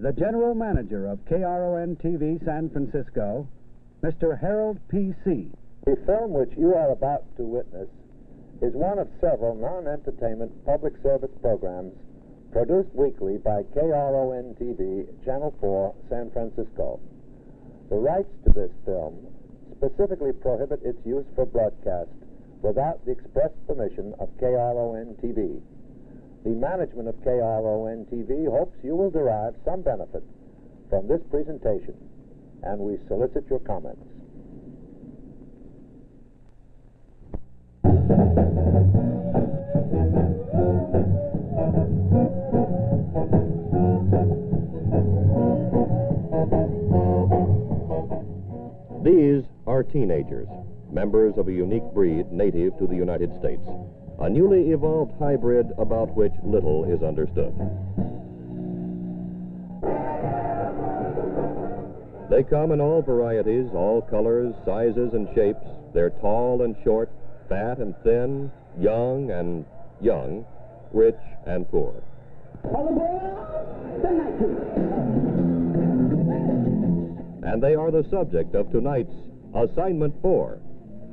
the general manager of KRON-TV San Francisco, Mr. Harold P.C. The film which you are about to witness is one of several non-entertainment public service programs produced weekly by KRON-TV, Channel 4, San Francisco. The rights to this film specifically prohibit its use for broadcast without the express permission of KRON-TV. The management of KRON-TV hopes you will derive some benefit from this presentation, and we solicit your comments. These are teenagers, members of a unique breed native to the United States, a newly evolved hybrid about which little is understood. They come in all varieties, all colors, sizes, and shapes. They're tall and short, fat and thin, young and young, rich and poor. And they are the subject of tonight's Assignment 4,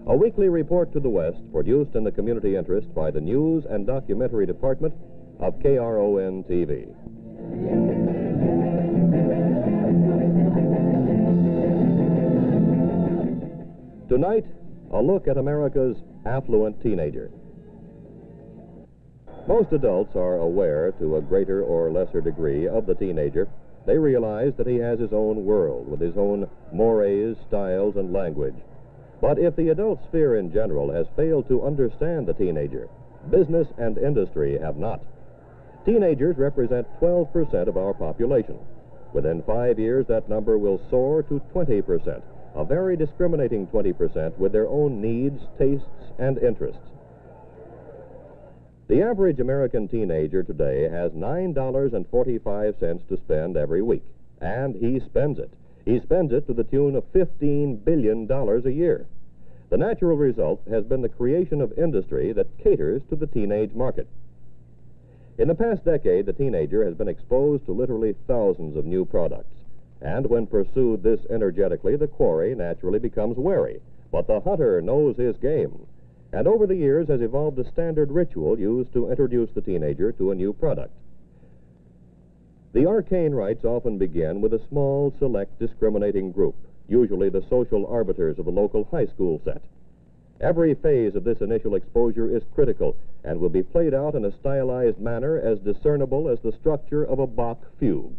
a weekly report to the West produced in the community interest by the News and Documentary Department of KRON-TV. Tonight, a look at America's affluent teenager. Most adults are aware, to a greater or lesser degree, of the teenager. They realize that he has his own world with his own mores, styles, and language. But if the adult sphere in general has failed to understand the teenager, business and industry have not. Teenagers represent 12% of our population. Within 5 years, that number will soar to 20%, a very discriminating 20% with their own needs, tastes, and interests. The average American teenager today has $9.45 to spend every week, and he spends it. He spends it to the tune of $15 billion a year. The natural result has been the creation of industry that caters to the teenage market. In the past decade, the teenager has been exposed to literally thousands of new products, and when pursued this energetically, the quarry naturally becomes wary. But the hunter knows his game, and over the years has evolved a standard ritual used to introduce the teenager to a new product. The arcane rites often begin with a small, select, discriminating group, usually the social arbiters of the local high school set. Every phase of this initial exposure is critical and will be played out in a stylized manner as discernible as the structure of a Bach fugue.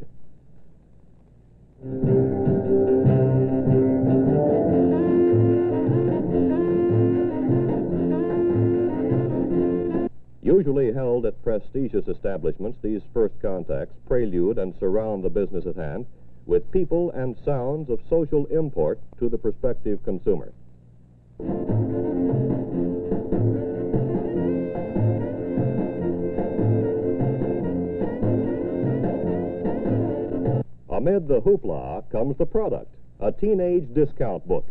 Usually held at prestigious establishments, these first contacts prelude and surround the business at hand with people and sounds of social import to the prospective consumer. Amid the hoopla comes the product, a teenage discount book.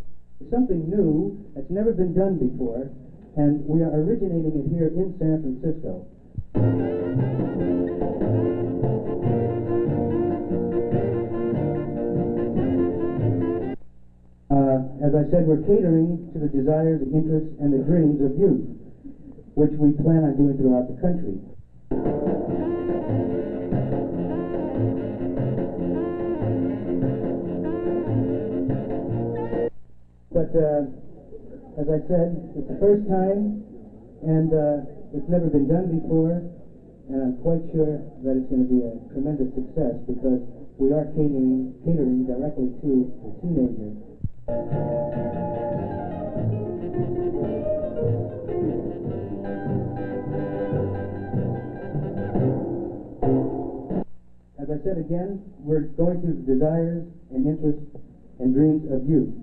Something new that's never been done before, and we are originating it here in San Francisco. As I said, we're catering to the desires, the interests, and the dreams of youth, which we plan on doing throughout the country. But as I said, it's the first time, and it's never been done before, and I'm quite sure that it's going to be a tremendous success because we are catering directly to the teenager. As I said again, we're going to the desires and interests and dreams of youth.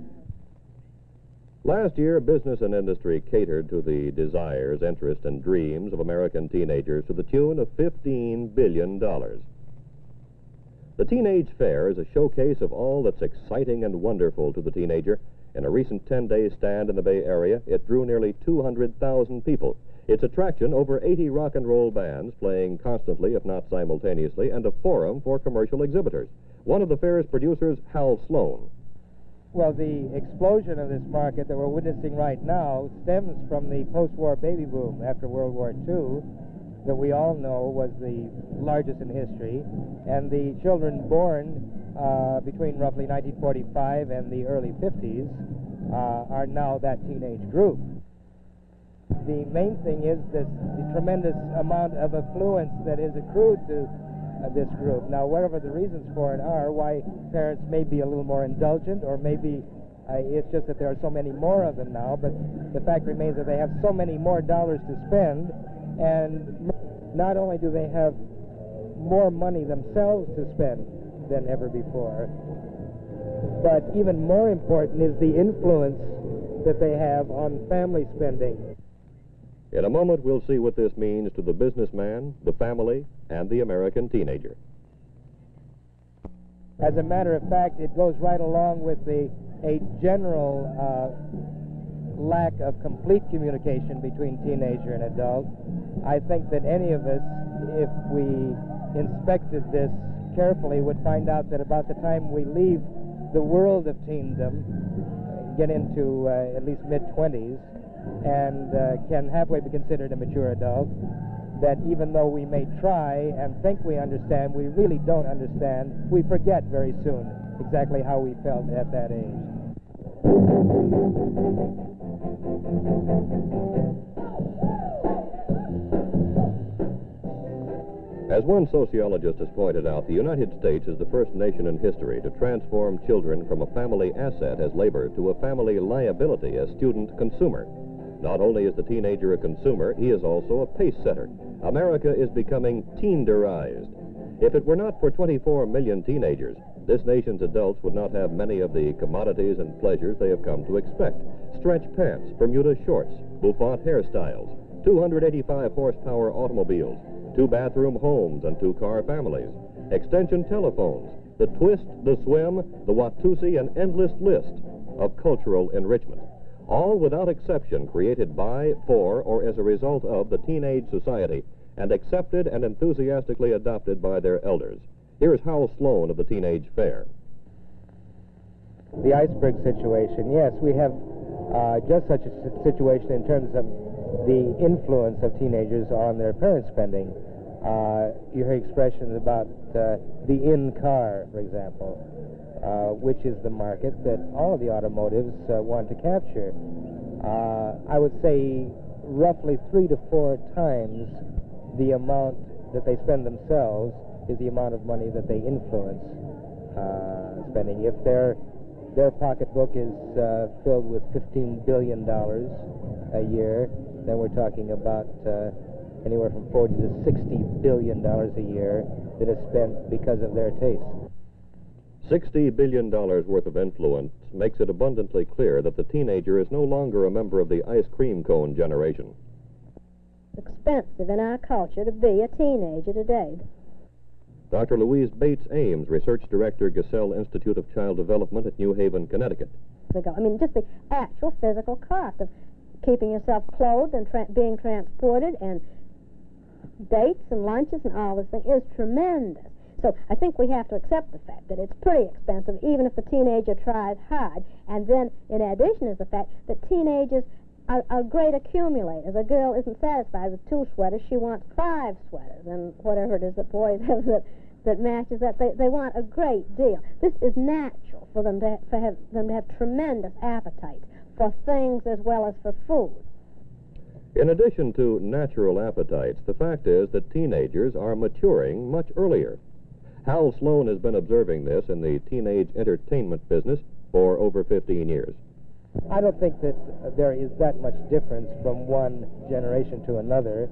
Last year, business and industry catered to the desires, interests, and dreams of American teenagers to the tune of $15 billion. The Teenage Fair is a showcase of all that's exciting and wonderful to the teenager. In a recent 10-day stand in the Bay Area, it drew nearly 200,000 people. Its attraction, over 80 rock and roll bands playing constantly, if not simultaneously, and a forum for commercial exhibitors. One of the fair's producers, Hal Sloan. Well, the explosion of this market that we're witnessing right now stems from the post-war baby boom after World War II that we all know was the largest in history, and the children born between roughly 1945 and the early 50s are now that teenage group. The main thing is the tremendous amount of affluence that is accrued to this group. Now, whatever the reasons for it are, why parents may be a little more indulgent, or maybe it's just that there are so many more of them now, but the fact remains that they have so many more dollars to spend, and not only do they have more money themselves to spend than ever before, but even more important is the influence that they have on family spending. In a moment, we'll see what this means to the businessman, the family, and the American teenager. As a matter of fact, it goes right along with a general lack of complete communication between teenager and adult. I think that any of us, if we inspected this carefully, would find out that about the time we leave the world of teendom, get into at least mid-20s, and can halfway be considered a mature adult, that even though we may try and think we understand, we really don't understand. We forget very soon exactly how we felt at that age. As one sociologist has pointed out, the United States is the first nation in history to transform children from a family asset as labor to a family liability as student consumer. Not only is the teenager a consumer, he is also a pace setter. America is becoming teenderized. If it were not for 24 million teenagers, this nation's adults would not have many of the commodities and pleasures they have come to expect. Stretch pants, Bermuda shorts, bouffant hairstyles, 285 horsepower automobiles, 2-bathroom homes and 2-car families, extension telephones, the twist, the swim, the Watusi, an endless list of cultural enrichment. All without exception created by, for, or as a result of the teenage society, and accepted and enthusiastically adopted by their elders. Here's Hal Sloan of the Teenage Fair. The iceberg situation, yes, we have just such a situation in terms of the influence of teenagers on their parents' spending. You hear expressions about the in-car, for example, which is the market that all of the automotives want to capture. I would say roughly 3 to 4 times the amount that they spend themselves is the amount of money that they influence spending. If their pocketbook is filled with $15 billion a year, then we're talking about anywhere from $40 to $60 billion a year that is spent because of their taste. $60 billion worth of influence makes it abundantly clear that the teenager is no longer a member of the ice cream cone generation. Expensive in our culture to be a teenager today. Dr. Louise Bates Ames, Research Director, Gesell Institute of Child Development at New Haven, Connecticut. I mean, just the actual physical cost of keeping yourself clothed and being transported and dates and lunches and all this thing is tremendous. So I think we have to accept the fact that it's pretty expensive, even if the teenager tries hard. And then, in addition, is the fact that teenagers are great accumulators. A girl isn't satisfied with 2 sweaters. She wants 5 sweaters, and whatever it is that boys have that matches that. They want a great deal. This is natural for them to have tremendous appetite for things as well as for food. In addition to natural appetites, the fact is that teenagers are maturing much earlier. Hal Sloan has been observing this in the teenage entertainment business for over 15 years. I don't think that there is that much difference from one generation to another.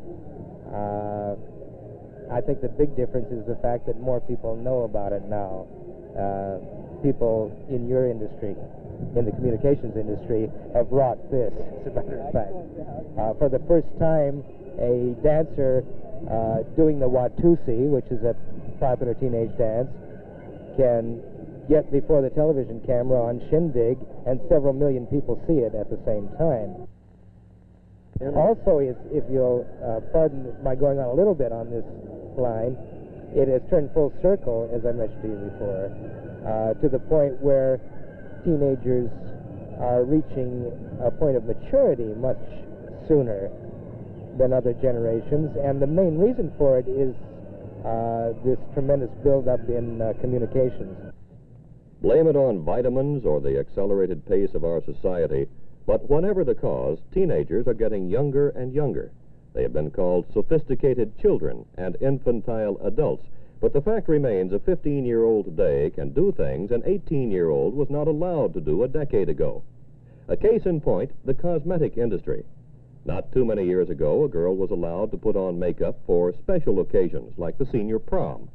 I think the big difference is the fact that more people know about it now. People in your industry, in the communications industry, have wrought this, as a matter of fact. For the first time, a dancer doing the Watusi, which is a popular teenage dance, can get before the television camera on Shindig, and several million people see it at the same time. Also, if you'll pardon my going on a little bit on this line, it has turned full circle, as I mentioned to you before, to the point where teenagers are reaching a point of maturity much sooner than other generations, and the main reason for it is this tremendous buildup in communications. Blame it on vitamins or the accelerated pace of our society, but whatever the cause, teenagers are getting younger and younger. They have been called sophisticated children and infantile adults, but the fact remains a 15-year-old today can do things an 18-year-old was not allowed to do a decade ago. A case in point, the cosmetic industry. Not too many years ago, a girl was allowed to put on makeup for special occasions, like the senior prom.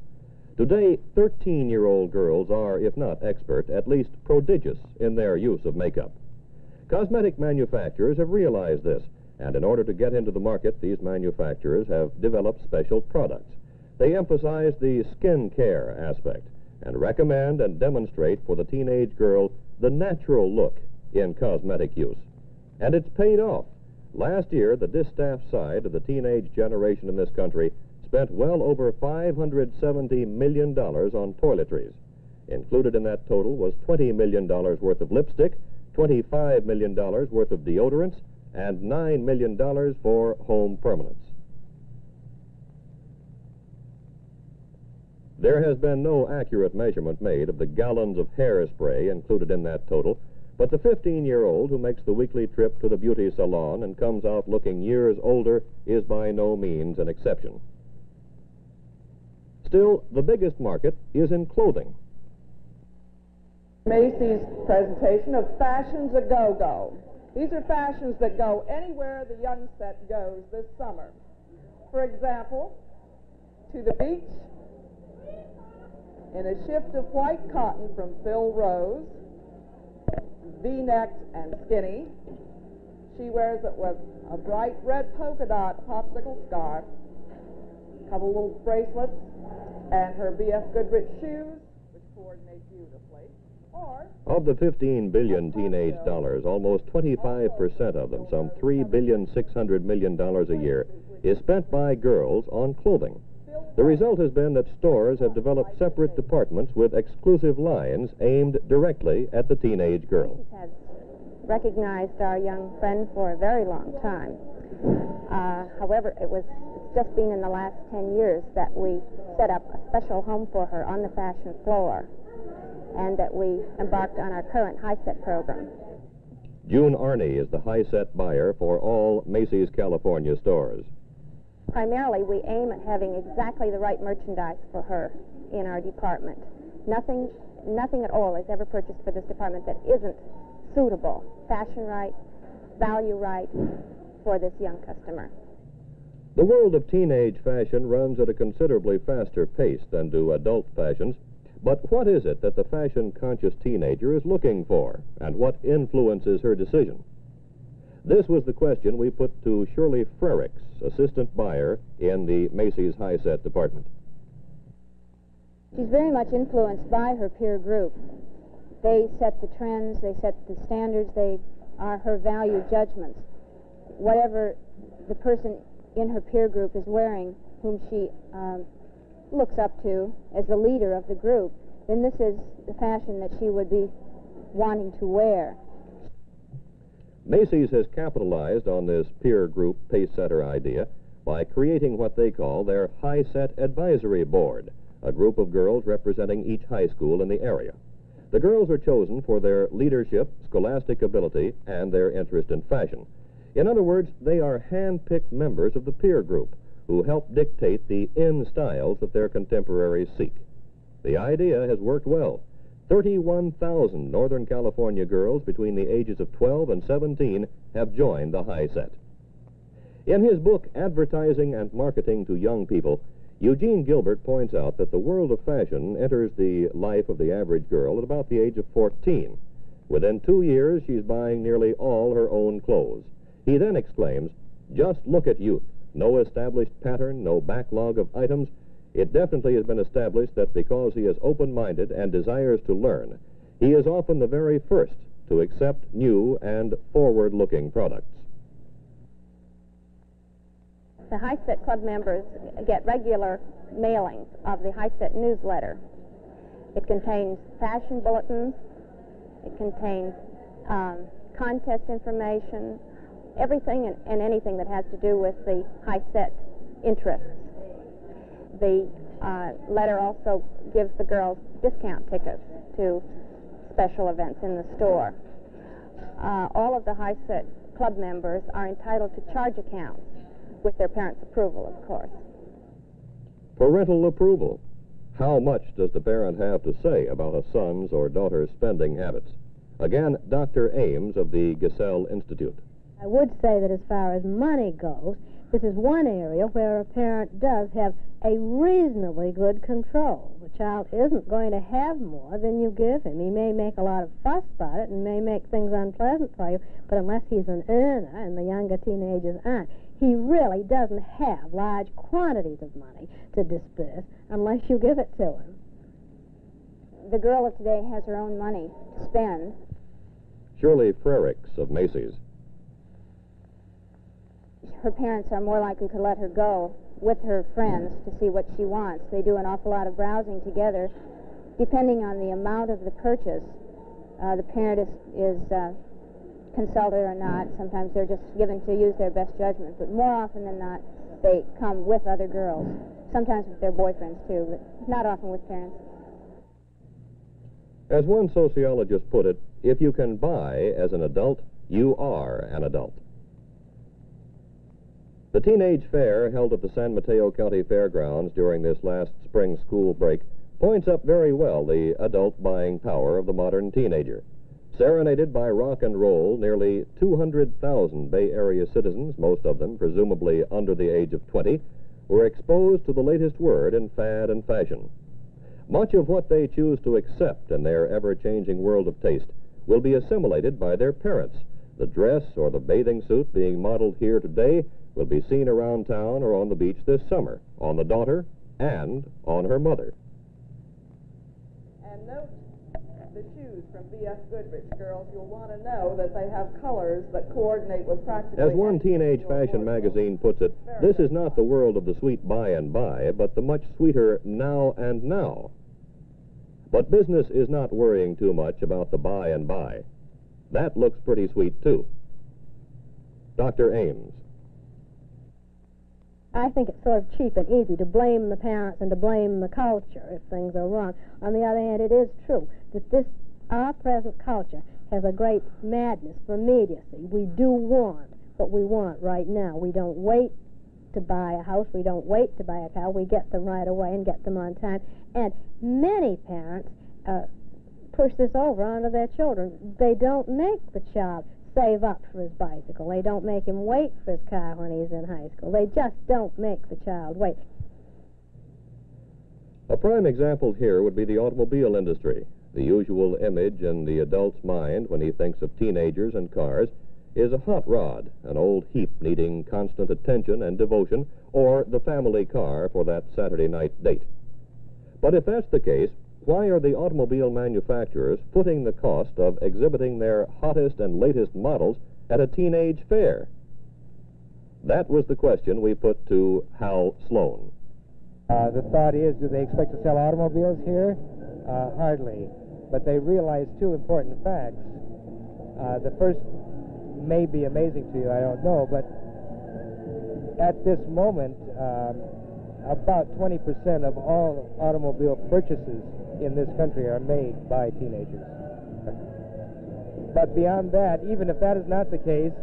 Today, 13-year-old girls are, if not expert, at least prodigious in their use of makeup. Cosmetic manufacturers have realized this, and in order to get into the market, these manufacturers have developed special products. They emphasize the skin care aspect and recommend and demonstrate for the teenage girl the natural look in cosmetic use. And it's paid off. Last year, the distaff side of the teenage generation in this country spent well over $570 million on toiletries. Included in that total was $20 million worth of lipstick, $25 million worth of deodorants, and $9 million for home permanents. There has been no accurate measurement made of the gallons of hairspray included in that total, but the 15-year-old who makes the weekly trip to the beauty salon and comes out looking years older is by no means an exception. Still, the biggest market is in clothing. Macy's presentation of Fashions A Go-Go. These are fashions that go anywhere the young set goes this summer. For example, to the beach in a shift of white cotton from Phil Rose, V-necked and skinny. She wears it with a bright red polka dot popsicle scarf, a couple little bracelets, and her B.F. Goodrich shoes, which coordinate beautifully. Of the 15 billion teenage dollars, almost 25% of them, some $3.6 billion a year, is spent by girls on clothing. The result has been that stores have developed separate departments with exclusive lines aimed directly at the teenage girl. Has recognized our young friend for a very long time. However, it's just been in the last 10 years that we set up a special home for her on the fashion floor, and that we embarked on our current high-set program. June Arney is the high-set buyer for all Macy's California stores. Primarily, we aim at having exactly the right merchandise for her in our department. Nothing at all is ever purchased for this department that isn't suitable, fashion right, value right for this young customer. The world of teenage fashion runs at a considerably faster pace than do adult fashions. But what is it that the fashion-conscious teenager is looking for, and what influences her decision? This was the question we put to Shirley Frericks, assistant buyer in the Macy's high-set department. She's very much influenced by her peer group. They set the trends, they set the standards, they are her value judgments. Whatever the person in her peer group is wearing, whom she looks up to as the leader of the group, then this is the fashion that she would be wanting to wear. Macy's has capitalized on this peer group pace-setter idea by creating what they call their high-set advisory board, a group of girls representing each high school in the area. The girls are chosen for their leadership, scholastic ability, and their interest in fashion. In other words, they are hand-picked members of the peer group who help dictate the in-styles that their contemporaries seek. The idea has worked well. 31,000 Northern California girls between the ages of 12 and 17 have joined the high set. In his book, Advertising and Marketing to Young People, Eugene Gilbert points out that the world of fashion enters the life of the average girl at about the age of 14. Within 2 years, she's buying nearly all her own clothes. He then exclaims, "Just look at youth. No established pattern, no backlog of items. It definitely has been established that because he is open-minded and desires to learn, he is often the very first to accept new and forward-looking products." The High-Set Club members get regular mailings of the High-Set newsletter. It contains fashion bulletins. It contains contest information, everything and anything that has to do with the High-Set interests. The letter also gives the girls discount tickets to special events in the store. All of the High-Set Club members are entitled to charge accounts with their parents' approval, of course. Parental approval. How much does the parent have to say about a son's or daughter's spending habits? Again, Dr. Ames of the Gesell Institute. I would say that as far as money goes, this is one area where a parent does have a reasonably good control. The child isn't going to have more than you give him. He may make a lot of fuss about it and may make things unpleasant for you, but unless he's an earner, and the younger teenagers aren't, he really doesn't have large quantities of money to disperse unless you give it to him. The girl of today has her own money to spend. Shirley Frericks of Macy's. Her parents are more likely to let her go with her friends to see what she wants. They do an awful lot of browsing together. Depending on the amount of the purchase, the parent is consulted or not. Sometimes they're just given to use their best judgment, but more often than not, they come with other girls. Sometimes with their boyfriends, too, but not often with parents. As one sociologist put it, if you can buy as an adult, you are an adult. The teenage fair held at the San Mateo County Fairgrounds during this last spring school break points up very well the adult buying power of the modern teenager. Serenaded by rock and roll, nearly 200,000 Bay Area citizens, most of them presumably under the age of 20, were exposed to the latest word in fad and fashion. Much of what they choose to accept in their ever-changing world of taste will be assimilated by their parents. The dress or the bathing suit being modeled here today will be seen around town or on the beach this summer, on the daughter and on her mother. And note the shoes from B.F. Goodrich, girls. You'll want to know that they have colors that coordinate with practically... As one teenage fashion magazine puts it, this is not the world of the sweet by and by, but the much sweeter now and now. But business is not worrying too much about the by and by. That looks pretty sweet, too. Dr. Ames. I think it's sort of cheap and easy to blame the parents and to blame the culture if things are wrong. On the other hand, it is true that our present culture has a great madness for immediacy. We do want what we want right now. We don't wait to buy a house. We don't wait to buy a car. We get them right away and get them on time. And many parents push this over onto their children. They don't make the child save up for his bicycle. They don't make him wait for his car when he's in high school. They just don't make the child wait. A prime example here would be the automobile industry. The usual image in the adult's mind when he thinks of teenagers and cars is a hot rod, an old heap needing constant attention and devotion, or the family car for that Saturday night date. But if that's the case, why are the automobile manufacturers footing the cost of exhibiting their hottest and latest models at a teenage fair? That was the question we put to Hal Sloan. The thought is, do they expect to sell automobiles here? Hardly. But they realize two important facts. The first may be amazing to you, I don't know, but at this moment, about 20% of all automobile purchases in this country are made by teenagers. But beyond that, even if that is not the case,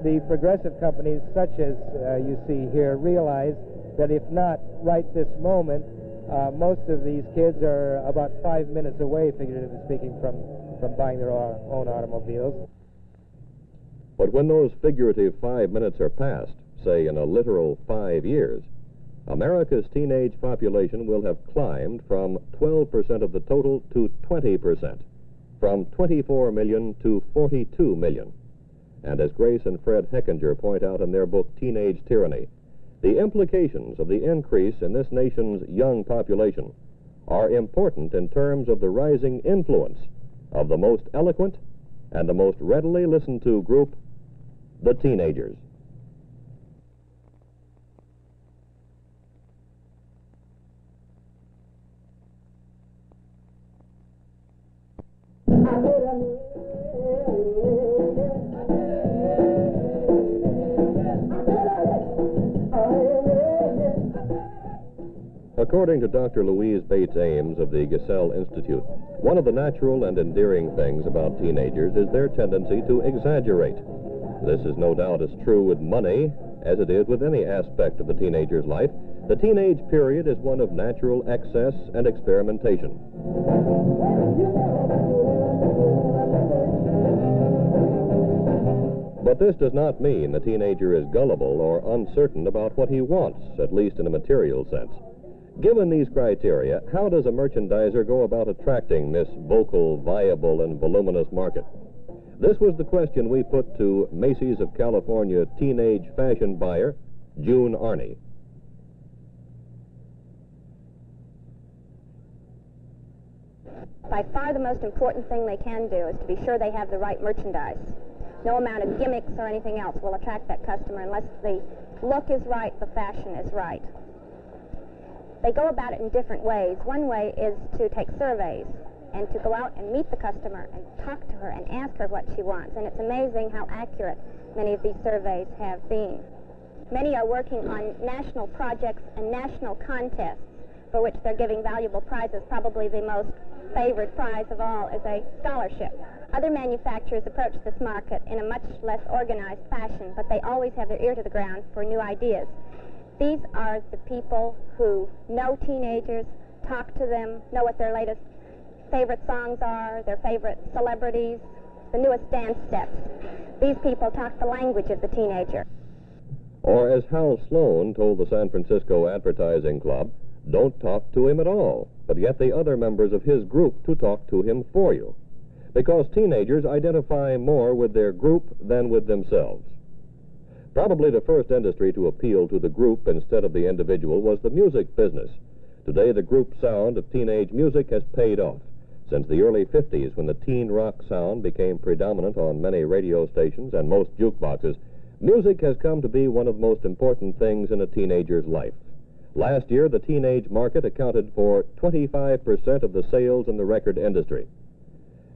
the progressive companies such as you see here realize that if not right this moment, most of these kids are about 5 minutes away, figuratively speaking, from buying their own automobiles. But when those figurative 5 minutes are passed, say in a literal 5 years, America's teenage population will have climbed from 12% of the total to 20%, from 24 million to 42 million. And as Grace and Fred Heckinger point out in their book, Teenage Tyranny, the implications of the increase in this nation's young population are important in terms of the rising influence of the most eloquent and the most readily listened to group, the teenagers. According to Dr. Louise Bates Ames of the Gesell Institute, one of the natural and endearing things about teenagers is their tendency to exaggerate. This is no doubt as true with money as it is with any aspect of the teenager's life. The teenage period is one of natural excess and experimentation. But this does not mean the teenager is gullible or uncertain about what he wants, at least in a material sense. Given these criteria, how does a merchandiser go about attracting this vocal, viable, and voluminous market? This was the question we put to Macy's of California teenage fashion buyer, June Arney. By far the most important thing they can do is to be sure they have the right merchandise. No amount of gimmicks or anything else will attract that customer unless the look is right, the fashion is right. They go about it in different ways. One way is to take surveys and to go out and meet the customer and talk to her and ask her what she wants. And it's amazing how accurate many of these surveys have been. Many are working on national projects and national contests for which they're giving valuable prizes. Probably the most favored prize of all is a scholarship. Other manufacturers approach this market in a much less organized fashion, but they always have their ear to the ground for new ideas. These are the people who know teenagers, talk to them, know what their latest favorite songs are, their favorite celebrities, the newest dance steps. These people talk the language of the teenager. Or as Hal Sloan told the San Francisco Advertising Club, don't talk to him at all, but get the other members of his group to talk to him for you. Because teenagers identify more with their group than with themselves. Probably the first industry to appeal to the group instead of the individual was the music business. Today, the group sound of teenage music has paid off. Since the early 50s, when the teen rock sound became predominant on many radio stations and most jukeboxes, music has come to be one of the most important things in a teenager's life. Last year, the teenage market accounted for 25% of the sales in the record industry.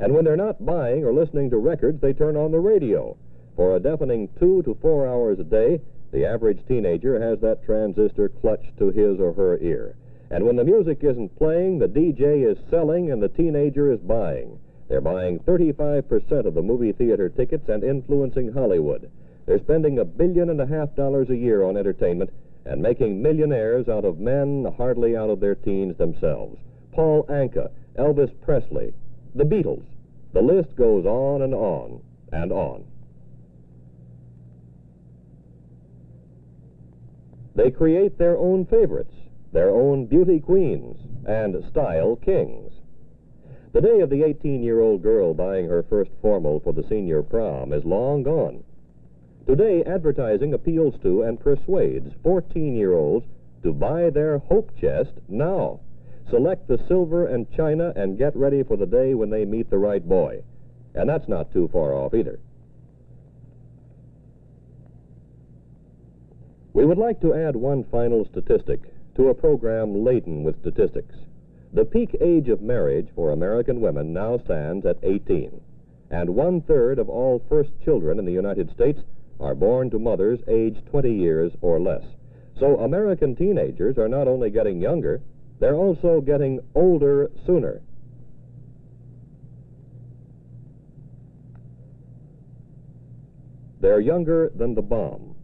And when they're not buying or listening to records, they turn on the radio. For a deafening 2 to 4 hours a day, the average teenager has that transistor clutched to his or her ear. And when the music isn't playing, the DJ is selling and the teenager is buying. They're buying 35% of the movie theater tickets and influencing Hollywood. They're spending $1.5 billion a year on entertainment and making millionaires out of men hardly out of their teens themselves. Paul Anka, Elvis Presley, the Beatles. The list goes on and on and on. They create their own favorites, their own beauty queens, and style kings. The day of the 18-year-old girl buying her first formal for the senior prom is long gone. Today, advertising appeals to and persuades 14-year-olds to buy their hope chest now. Select the silver and china and get ready for the day when they meet the right boy. And that's not too far off either. We would like to add one final statistic to a program laden with statistics. The peak age of marriage for American women now stands at 18, and 1/3 of all first children in the United States are born to mothers aged 20 years or less. So American teenagers are not only getting younger, they're also getting older sooner. They're younger than the bomb.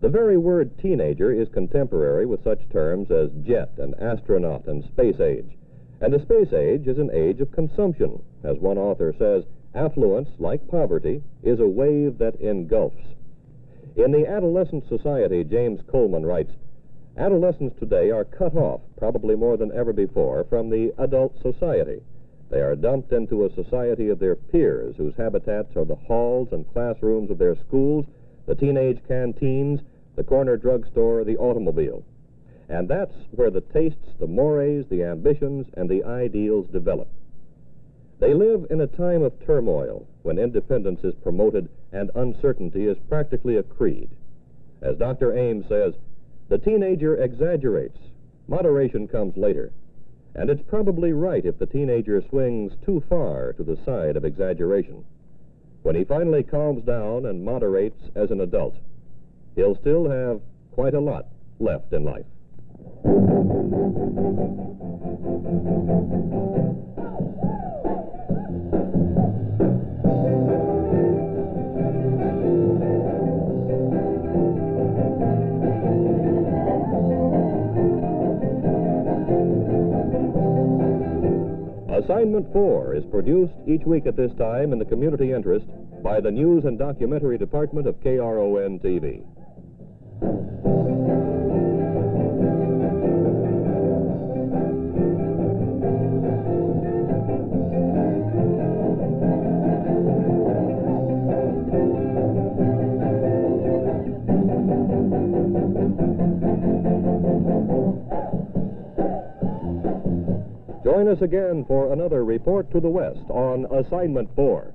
The very word teenager is contemporary with such terms as jet and astronaut and space age. And the space age is an age of consumption. As one author says, affluence, like poverty, is a wave that engulfs. In the Adolescent Society, James Coleman writes, adolescents today are cut off, probably more than ever before, from the adult society. They are dumped into a society of their peers, whose habitats are the halls and classrooms of their schools, the teenage canteens, the corner drugstore, the automobile. And that's where the tastes, the mores, the ambitions, and the ideals develop. They live in a time of turmoil, when independence is promoted and uncertainty is practically a creed. As Dr. Ames says, the teenager exaggerates. Moderation comes later. And it's probably right if the teenager swings too far to the side of exaggeration. When he finally calms down and moderates as an adult, he'll still have quite a lot left in life. Assignment 4 is produced each week at this time in the community interest by the News and Documentary Department of KRON-TV. Join us again for another Report to the West on Assignment 4.